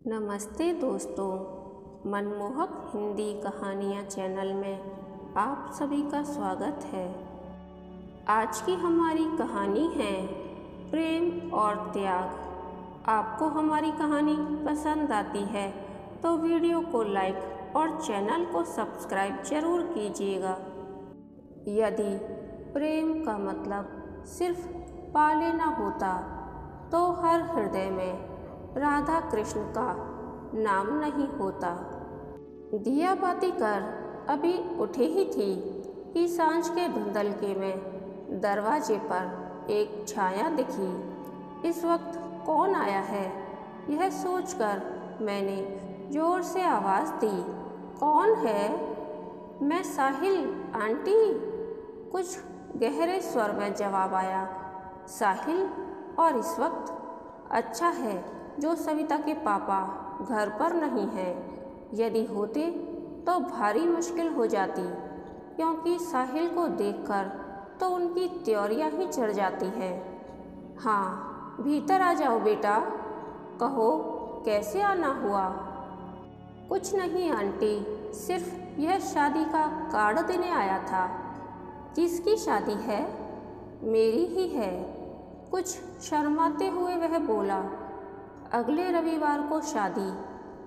नमस्ते दोस्तों, मनमोहक हिंदी कहानियाँ चैनल में आप सभी का स्वागत है। आज की हमारी कहानी है प्रेम और त्याग। आपको हमारी कहानी पसंद आती है तो वीडियो को लाइक और चैनल को सब्सक्राइब जरूर कीजिएगा। यदि प्रेम का मतलब सिर्फ पा लेना होता तो हर हृदय में राधा कृष्ण का नाम नहीं होता। दिया बाती कर अभी उठी ही थी कि सांझ के धुंधलके में दरवाजे पर एक छाया दिखी। इस वक्त कौन आया है, यह सोचकर मैंने जोर से आवाज़ दी, कौन है? मैं साहिल आंटी, कुछ गहरे स्वर में जवाब आया। साहिल? और इस वक्त? अच्छा है जो सविता के पापा घर पर नहीं हैं। यदि होते तो भारी मुश्किल हो जाती, क्योंकि साहिल को देखकर तो उनकी त्योरियां ही चढ़ जाती हैं। हाँ, भीतर आ जाओ बेटा, कहो कैसे आना हुआ? कुछ नहीं आंटी, सिर्फ यह शादी का कार्ड देने आया था। किसकी शादी है? मेरी ही है, कुछ शर्माते हुए वह बोला। अगले रविवार को शादी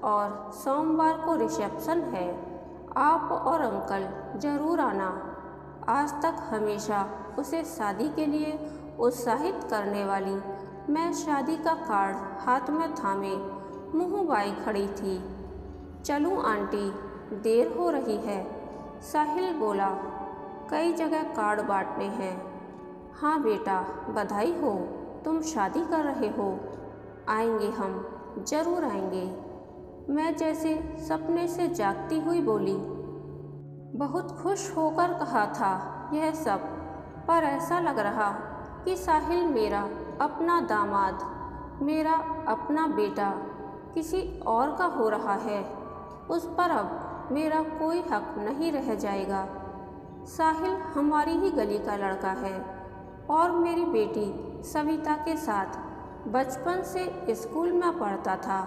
और सोमवार को रिसेप्शन है। आप और अंकल ज़रूर आना। आज तक हमेशा उसे शादी के लिए उत्साहित करने वाली मैं शादी का कार्ड हाथ में थामे मुँह बाई खड़ी थी। चलूँ आंटी, देर हो रही है, साहिल बोला। कई जगह कार्ड बांटने हैं। हाँ बेटा, बधाई हो, तुम शादी कर रहे हो। आएंगे, हम जरूर आएंगे, मैं जैसे सपने से जागती हुई बोली। बहुत खुश होकर कहा था यह सब, पर ऐसा लग रहा कि साहिल मेरा अपना दामाद, मेरा अपना बेटा किसी और का हो रहा है। उस पर अब मेरा कोई हक नहीं रह जाएगा। साहिल हमारी ही गली का लड़का है और मेरी बेटी सविता के साथ बचपन से स्कूल में पढ़ता था।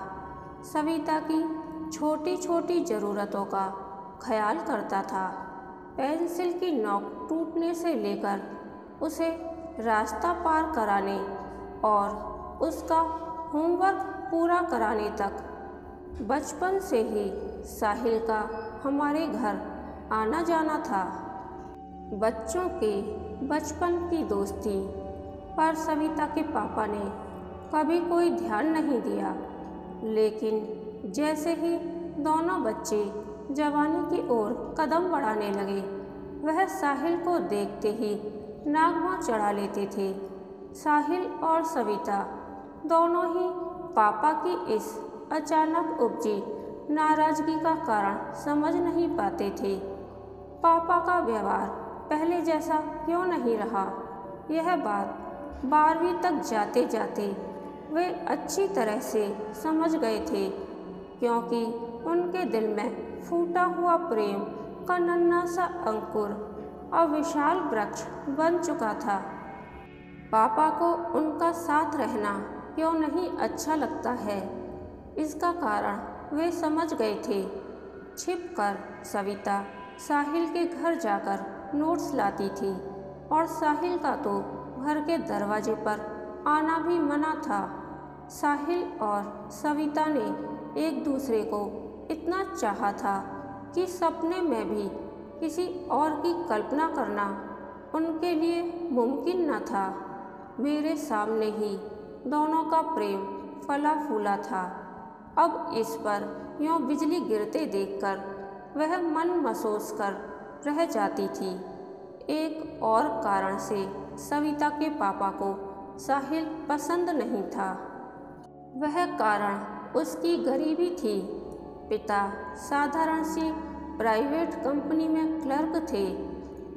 सविता की छोटी छोटी ज़रूरतों का ख्याल करता था। पेंसिल की नोक टूटने से लेकर उसे रास्ता पार कराने और उसका होमवर्क पूरा कराने तक बचपन से ही साहिल का हमारे घर आना जाना था। बच्चों के बचपन की दोस्ती पर सविता के पापा ने कभी कोई ध्यान नहीं दिया, लेकिन जैसे ही दोनों बच्चे जवानी की ओर कदम बढ़ाने लगे, वह साहिल को देखते ही नागवा चढ़ा लेते थे। साहिल और सविता दोनों ही पापा की इस अचानक उपजी नाराज़गी का कारण समझ नहीं पाते थे। पापा का व्यवहार पहले जैसा क्यों नहीं रहा, यह बात 12वीं तक जाते जाते वे अच्छी तरह से समझ गए थे, क्योंकि उनके दिल में फूटा हुआ प्रेम का नन्हा सा अंकुर अब विशाल वृक्ष बन चुका था। पापा को उनका साथ रहना क्यों नहीं अच्छा लगता है, इसका कारण वे समझ गए थे। छिपकर सविता साहिल के घर जाकर नोट्स लाती थी और साहिल का तो घर के दरवाजे पर आना भी मना था। साहिल और सविता ने एक दूसरे को इतना चाहा था कि सपने में भी किसी और की कल्पना करना उनके लिए मुमकिन न था। मेरे सामने ही दोनों का प्रेम फला फूला था। अब इस पर यूँ बिजली गिरते देखकर वह मन महसूस कर रह जाती थी। एक और कारण से सविता के पापा को साहिल पसंद नहीं था। वह कारण उसकी गरीबी थी। पिता साधारण सी प्राइवेट कंपनी में क्लर्क थे।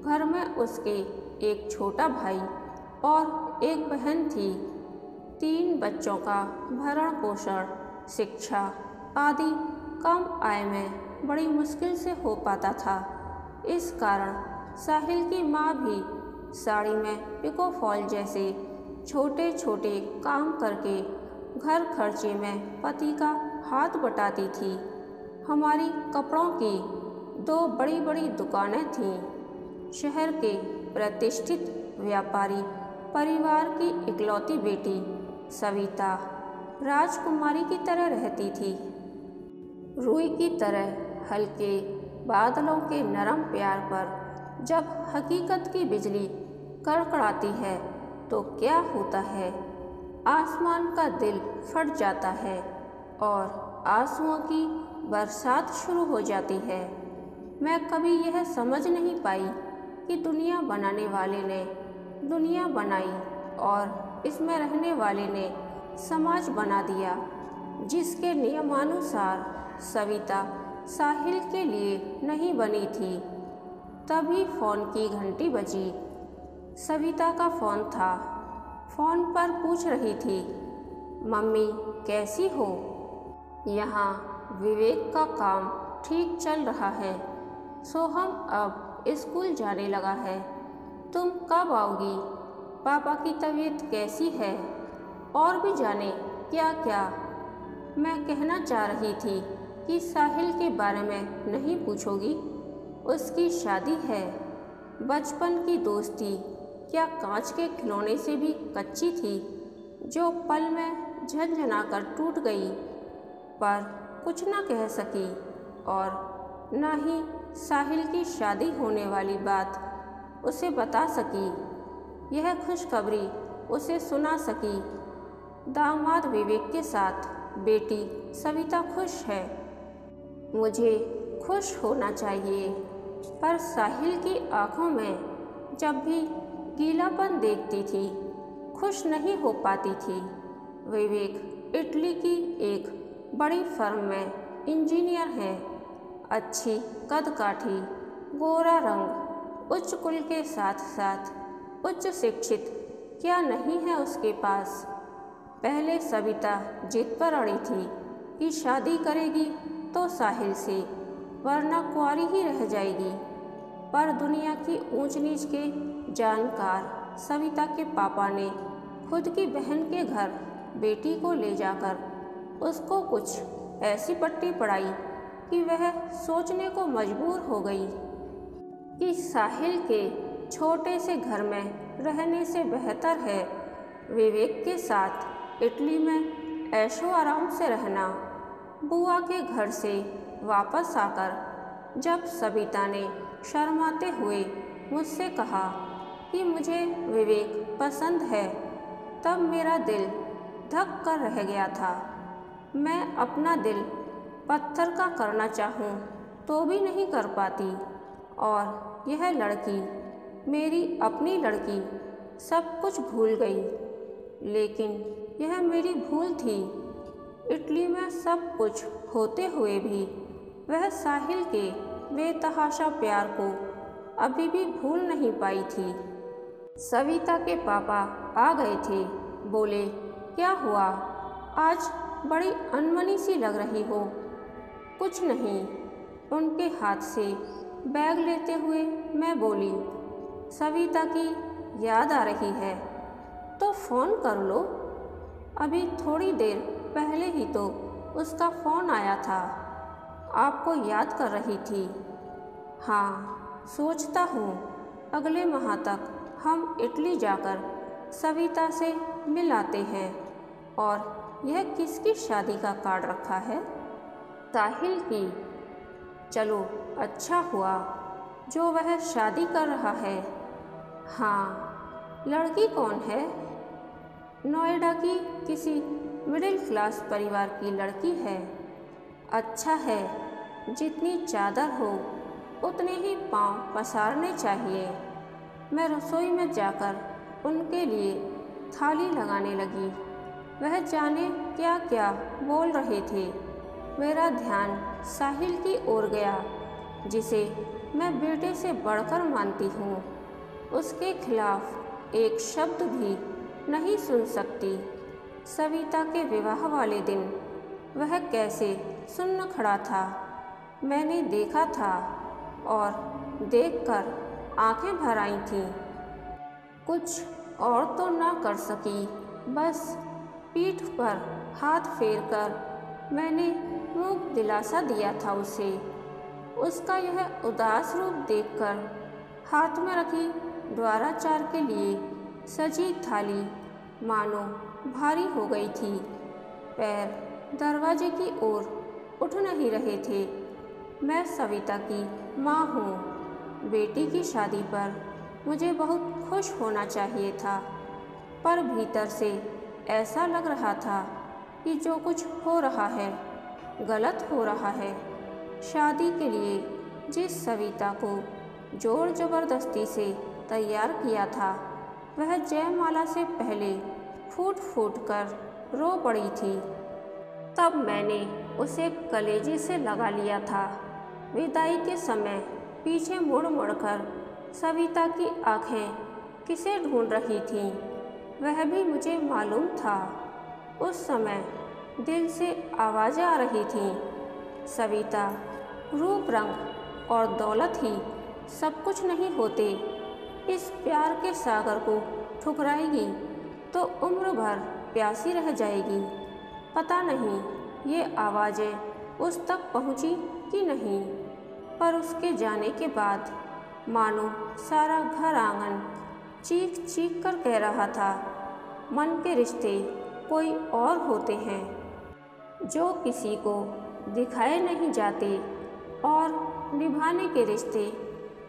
घर में उसके एक छोटा भाई और एक बहन थी। 3 बच्चों का भरण पोषण, शिक्षा आदि कम आय में बड़ी मुश्किल से हो पाता था। इस कारण साहिल की माँ भी साड़ी में पिको फॉल जैसे छोटे छोटे काम करके घर खर्चे में पति का हाथ बटाती थी। हमारी कपड़ों की 2 बड़ी बड़ी दुकानें थीं। शहर के प्रतिष्ठित व्यापारी परिवार की इकलौती बेटी सविता राजकुमारी की तरह रहती थी। रूई की तरह हल्के बादलों के नरम प्यार पर जब हकीकत की बिजली कड़कड़ाती है तो क्या होता है, आसमान का दिल फट जाता है और आंसुओं की बरसात शुरू हो जाती है। मैं कभी यह समझ नहीं पाई कि दुनिया बनाने वाले ने दुनिया बनाई और इसमें रहने वाले ने समाज बना दिया, जिसके नियमानुसार सविता साहिल के लिए नहीं बनी थी। तभी फ़ोन की घंटी बजी। सविता का फ़ोन था। फ़ोन पर पूछ रही थी, मम्मी कैसी हो? यहाँ विवेक का काम ठीक चल रहा है। सोहम अब स्कूल जाने लगा है। तुम कब आओगी? पापा की तबीयत कैसी है? और भी जाने क्या क्या। मैं कहना चाह रही थी कि साहिल के बारे में नहीं पूछोगी? उसकी शादी है। बचपन की दोस्ती क्या कांच के खिलौने से भी कच्ची थी, जो पल में झनझना कर टूट गई, पर कुछ न कह सकी और न ही साहिल की शादी होने वाली बात उसे बता सकी, यह खुशखबरी उसे सुना सकी। दामाद विवेक के साथ बेटी सविता खुश है। मुझे खुश होना चाहिए, पर साहिल की आंखों में जब भी गीलापन देखती थी, खुश नहीं हो पाती थी। विवेक इटली की एक बड़ी फर्म में इंजीनियर है। अच्छी कद-काठी, गोरा रंग, उच्च कुल के साथ साथ उच्च शिक्षित क्या नहीं है उसके पास। पहले सविता जिद पर अड़ी थी कि शादी करेगी तो साहिल से, वरना कुंवारी ही रह जाएगी। पर दुनिया की ऊंच नीच के जानकार सविता के पापा ने खुद की बहन के घर बेटी को ले जाकर उसको कुछ ऐसी पट्टी पढ़ाई कि वह सोचने को मजबूर हो गई कि साहिल के छोटे से घर में रहने से बेहतर है विवेक के साथ इटली में ऐशो आराम से रहना। बुआ के घर से वापस आकर जब सविता ने शर्माते हुए मुझसे कहा कि मुझे विवेक पसंद है, तब मेरा दिल धक कर रह गया था। मैं अपना दिल पत्थर का करना चाहूँ तो भी नहीं कर पाती, और यह लड़की, मेरी अपनी लड़की, सब कुछ भूल गई। लेकिन यह मेरी भूल थी। इटली में सब कुछ होते हुए भी वह साहिल के बेतहाशा प्यार को अभी भी भूल नहीं पाई थी। सविता के पापा आ गए थे। बोले, क्या हुआ? आज बड़ी अनमनी सी लग रही हो। कुछ नहीं। उनके हाथ से बैग लेते हुए मैं बोली, सविता की याद आ रही है तो फ़ोन कर लो। अभी थोड़ी देर पहले ही तो उसका फ़ोन आया था, आपको याद कर रही थी। हाँ, सोचता हूँ अगले माह तक हम इटली जाकर सविता से मिल आते हैं। और यह किसकी शादी का कार्ड रखा है? साहिल की। चलो, अच्छा हुआ जो वह शादी कर रहा है। हाँ, लड़की कौन है? नोएडा की किसी मिडिल क्लास परिवार की लड़की है। अच्छा है, जितनी चादर हो उतने ही पाँव पसारने चाहिए। मैं रसोई में जाकर उनके लिए थाली लगाने लगी। वह जाने क्या क्या बोल रहे थे। मेरा ध्यान साहिल की ओर गया, जिसे मैं बेटे से बढ़कर मानती हूँ। उसके खिलाफ एक शब्द भी नहीं सुन सकती। सविता के विवाह वाले दिन वह कैसे सुन्न खड़ा था, मैंने देखा था, और देखकर आंखें भर आई थीं। कुछ और तो ना कर सकी, बस पीठ पर हाथ फेरकर मैंने मूक दिलासा दिया था उसे। उसका यह उदास रूप देखकर हाथ में रखी द्वाराचार के लिए सजी थाली मानो भारी हो गई थी। पैर दरवाजे की ओर उठ नहीं रहे थे। मैं सविता की माँ हूँ। बेटी की शादी पर मुझे बहुत खुश होना चाहिए था, पर भीतर से ऐसा लग रहा था कि जो कुछ हो रहा है गलत हो रहा है। शादी के लिए जिस सविता को जोर जबरदस्ती से तैयार किया था, वह जयमाला से पहले फूट फूट कर रो पड़ी थी। तब मैंने उसे कलेजे से लगा लिया था। विदाई के समय पीछे मुड़ मुड़कर सविता की आंखें किसे ढूंढ रही थीं, वह भी मुझे मालूम था। उस समय दिल से आवाज़ें आ रही थीं, सविता, रूप रंग और दौलत ही सब कुछ नहीं होते। इस प्यार के सागर को ठुकराएगी तो उम्र भर प्यासी रह जाएगी। पता नहीं ये आवाज़ें उस तक पहुँची कि नहीं, पर उसके जाने के बाद मानो सारा घर आंगन चीख चीख कर कह रहा था, मन के रिश्ते कोई और होते हैं जो किसी को दिखाए नहीं जाते, और निभाने के रिश्ते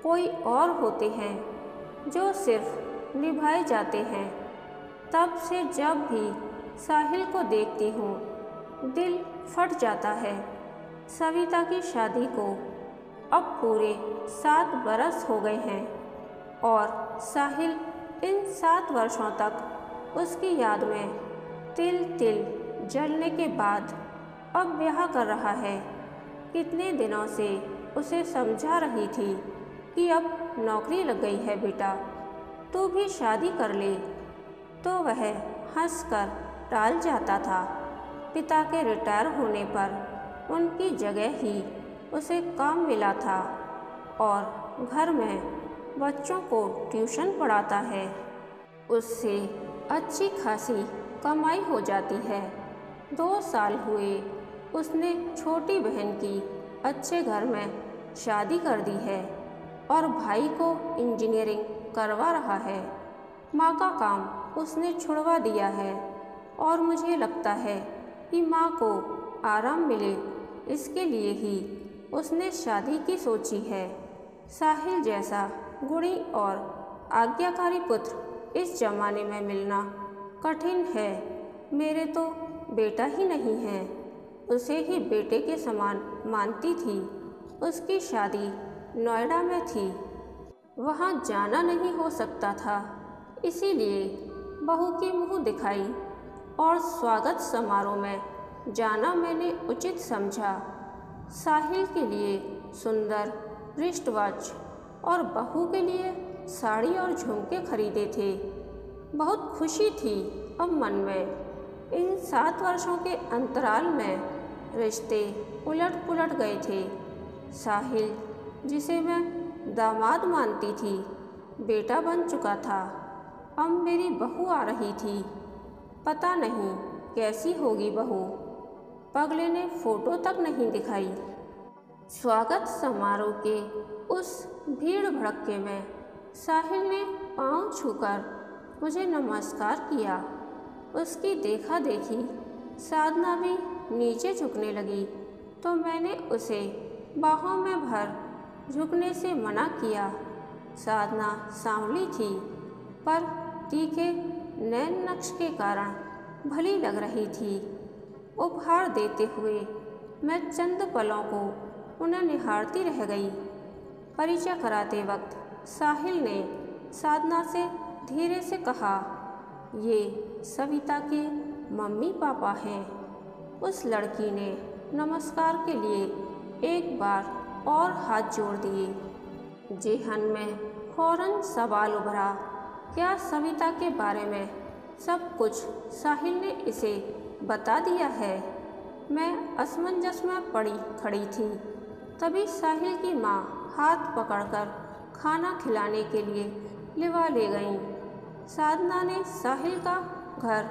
कोई और होते हैं जो सिर्फ निभाए जाते हैं। तब से जब भी साहिल को देखती हूँ दिल फट जाता है। सविता की शादी को अब पूरे 7 बरस हो गए हैं और साहिल इन 7 वर्षों तक उसकी याद में तिल तिल जलने के बाद अब ब्याह कर रहा है। कितने दिनों से उसे समझा रही थी कि अब नौकरी लग गई है बेटा, तू भी शादी कर ले, तो वह हंसकर टाल जाता था। पिता के रिटायर होने पर उनकी जगह ही उसे काम मिला था और घर में बच्चों को ट्यूशन पढ़ाता है। उससे अच्छी खासी कमाई हो जाती है। 2 साल हुए उसने छोटी बहन की अच्छे घर में शादी कर दी है और भाई को इंजीनियरिंग करवा रहा है। माँ का काम उसने छुड़वा दिया है और मुझे लगता है कि माँ को आराम मिले, इसके लिए ही उसने शादी की सोची है। साहिल जैसा गुणी और आज्ञाकारी पुत्र इस जमाने में मिलना कठिन है। मेरे तो बेटा ही नहीं है, उसे ही बेटे के समान मानती थी। उसकी शादी नोएडा में थी, वहाँ जाना नहीं हो सकता था, इसीलिए बहू की मुँह दिखाई और स्वागत समारोह में जाना मैंने उचित समझा। साहिल के लिए सुंदर रिस्ट वॉच और बहू के लिए साड़ी और झुमके खरीदे थे। बहुत खुशी थी अब मन में। इन 7 वर्षों के अंतराल में रिश्ते उलट पुलट गए थे। साहिल, जिसे मैं दामाद मानती थी, बेटा बन चुका था। अब मेरी बहू आ रही थी। पता नहीं कैसी होगी बहू। पगले ने फोटो तक नहीं दिखाई। स्वागत समारोह के उस भीड़ भड़क्के में साहिल ने पांव छूकर मुझे नमस्कार किया। उसकी देखा देखी साधना भी नीचे झुकने लगी, तो मैंने उसे बाहों में भर झुकने से मना किया। साधना सांवली थी, पर तीखे नैन नक्श के कारण भली लग रही थी। उपहार देते हुए मैं चंद पलों को उन्हें निहारती रह गई। परिचय कराते वक्त साहिल ने साधना से धीरे से कहा, ये सविता के मम्मी पापा हैं। उस लड़की ने नमस्कार के लिए एक बार और हाथ जोड़ दिए। जेहन में फौरन सवाल उभरा, क्या सविता के बारे में सब कुछ साहिल ने इसे बता दिया है? मैं असमंजस में पड़ी खड़ी थी। तभी साहिल की माँ हाथ पकड़कर खाना खिलाने के लिए लिवा ले गईं। साधना ने साहिल का घर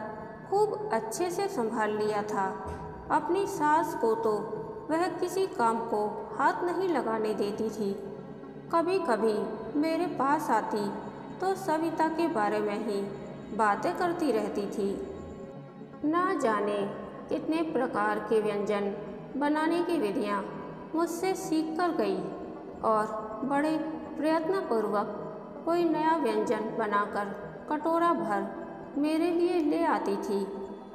खूब अच्छे से संभाल लिया था। अपनी सास को तो वह किसी काम को हाथ नहीं लगाने देती थी। कभी कभी मेरे पास आती तो सविता के बारे में ही बातें करती रहती थी। ना जाने कितने प्रकार के व्यंजन बनाने की विधियाँ मुझसे सीख कर गई और बड़े प्रयत्नपूर्वक कोई नया व्यंजन बनाकर कटोरा भर मेरे लिए ले आती थी।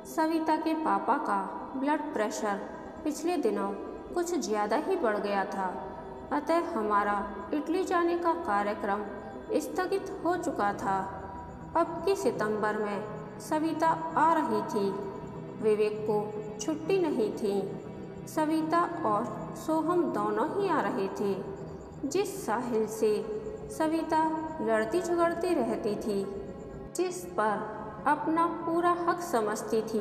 सविता के पापा का ब्लड प्रेशर पिछले दिनों कुछ ज़्यादा ही बढ़ गया था, अतः हमारा इटली जाने का कार्यक्रम स्थगित हो चुका था। अब की सितंबर में सविता आ रही थी। विवेक को छुट्टी नहीं थी। सविता और सोहम दोनों ही आ रहे थे। जिस साहिल से सविता लड़ती झगड़ती रहती थी, जिस पर अपना पूरा हक समझती थी,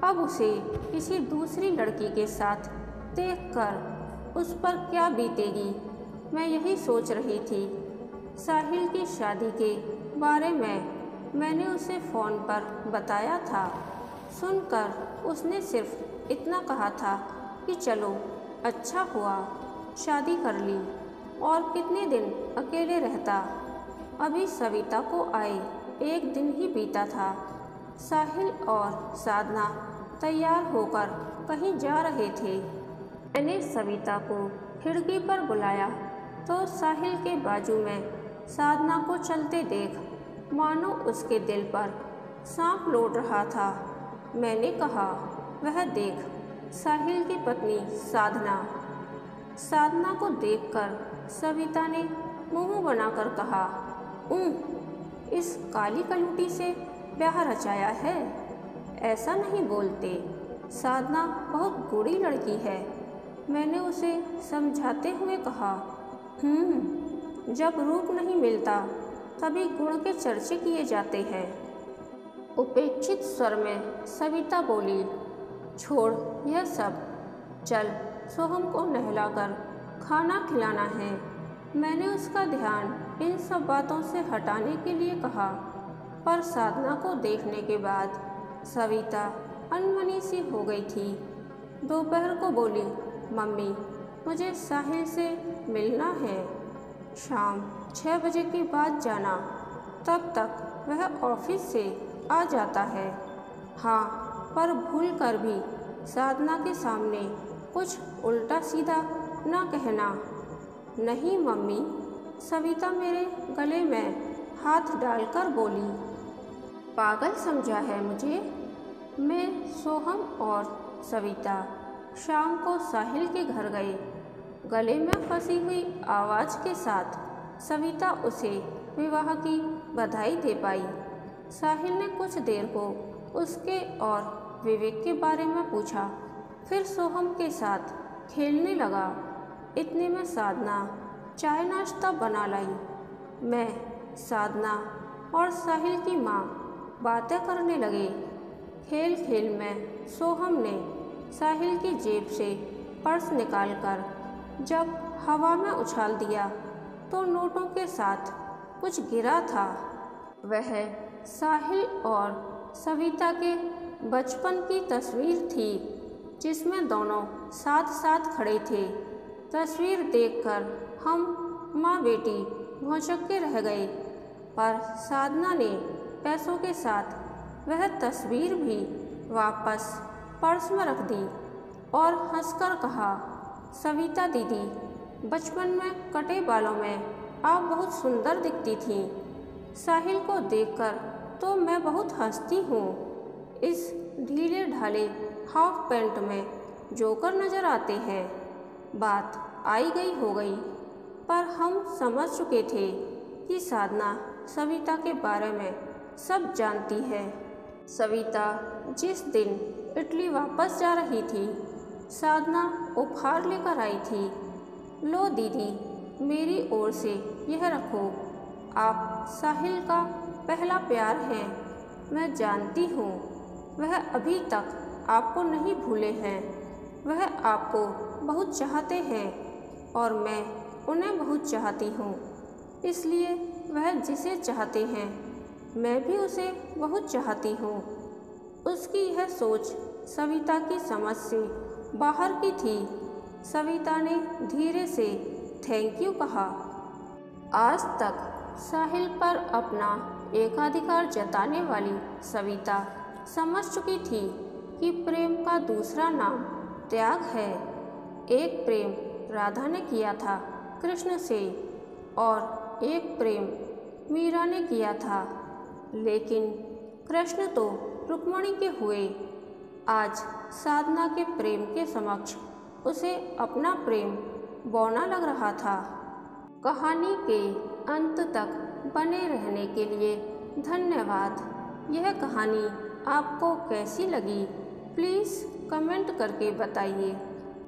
अब उसे किसी दूसरी लड़की के साथ देखकर उस पर क्या बीतेगी, मैं यही सोच रही थी। साहिल की शादी के बारे में मैंने उसे फ़ोन पर बताया था। सुनकर उसने सिर्फ इतना कहा था कि चलो अच्छा हुआ शादी कर ली, और कितने दिन अकेले रहता। अभी सविता को आए एक दिन ही बीता था। साहिल और साधना तैयार होकर कहीं जा रहे थे। मैंने सविता को खिड़की पर बुलाया तो साहिल के बाजू में साधना को चलते देख मानो उसके दिल पर सांप लौट रहा था। मैंने कहा, वह देख साहिल की पत्नी साधना। साधना को देखकर सविता ने मुंह बनाकर कहा, इस काली कलूटी से ब्याह रचाया है? ऐसा नहीं बोलते, साधना बहुत बूढ़ी लड़की है। मैंने उसे समझाते हुए कहा, जब रूप नहीं मिलता तभी गुण के चर्चे किए जाते हैं। उपेक्षित स्वर में सविता बोली, छोड़ यह सब, चल सोहम को नहलाकर खाना खिलाना है। मैंने उसका ध्यान इन सब बातों से हटाने के लिए कहा, पर साधना को देखने के बाद सविता अनमनी सी हो गई थी। दोपहर को बोली, मम्मी मुझे साहिल से मिलना है, शाम 6 बजे के बाद जाना, तब तक वह ऑफिस से आ जाता है। हाँ, पर भूल कर भी साधना के सामने कुछ उल्टा सीधा ना कहना। नहीं मम्मी, सविता मेरे गले में हाथ डालकर बोली। पागल समझा है मुझे? मैं, सोहम और सविता शाम को साहिल के घर गए। गले में फंसी हुई आवाज़ के साथ सविता उसे विवाह की बधाई दे पाई। साहिल ने कुछ देर को उसके और विवेक के बारे में पूछा, फिर सोहम के साथ खेलने लगा। इतने में साधना चाय नाश्ता बना लाई। मैं, साधना और साहिल की माँ बातें करने लगे। खेल खेल में सोहम ने साहिल की जेब से पर्स निकालकर जब हवा में उछाल दिया तो नोटों के साथ कुछ गिरा था। वह साहिल और सविता के बचपन की तस्वीर थी, जिसमें दोनों साथ साथ खड़े थे। तस्वीर देखकर हम माँ बेटी भौंचक के रह गए, पर साधना ने पैसों के साथ वह तस्वीर भी वापस पर्स में रख दी और हंसकर कहा, सविता दीदी, बचपन में कटे बालों में आप बहुत सुंदर दिखती थीं। साहिल को देखकर तो मैं बहुत हंसती हूँ। इस ढीले ढाले हाफ पैंट में जोकर नज़र आते हैं। बात आई गई हो गई, पर हम समझ चुके थे कि साधना सविता के बारे में सब जानती है। सविता जिस दिन इटली वापस जा रही थी, साधना उपहार लेकर आई थी। लो दीदी, मेरी ओर से यह रखो, आप साहिल का पहला प्यार हैं। मैं जानती हूँ वह अभी तक आपको नहीं भूले हैं। वह आपको बहुत चाहते हैं और मैं उन्हें बहुत चाहती हूँ, इसलिए वह जिसे चाहते हैं मैं भी उसे बहुत चाहती हूँ। उसकी यह सोच सविता की समझ से बाहर की थी। सविता ने धीरे से थैंक यू कहा। आज तक साहिल पर अपना एकाधिकार जताने वाली सविता समझ चुकी थी कि प्रेम का दूसरा नाम त्याग है। एक प्रेम राधा ने किया था कृष्ण से और एक प्रेम मीरा ने किया था, लेकिन कृष्ण तो रुक्मिणी के हुए। आज साधना के प्रेम के समक्ष उसे अपना प्रेम बौना लग रहा था। कहानी के अंत तक बने रहने के लिए धन्यवाद। यह कहानी आपको कैसी लगी प्लीज़ कमेंट करके बताइए।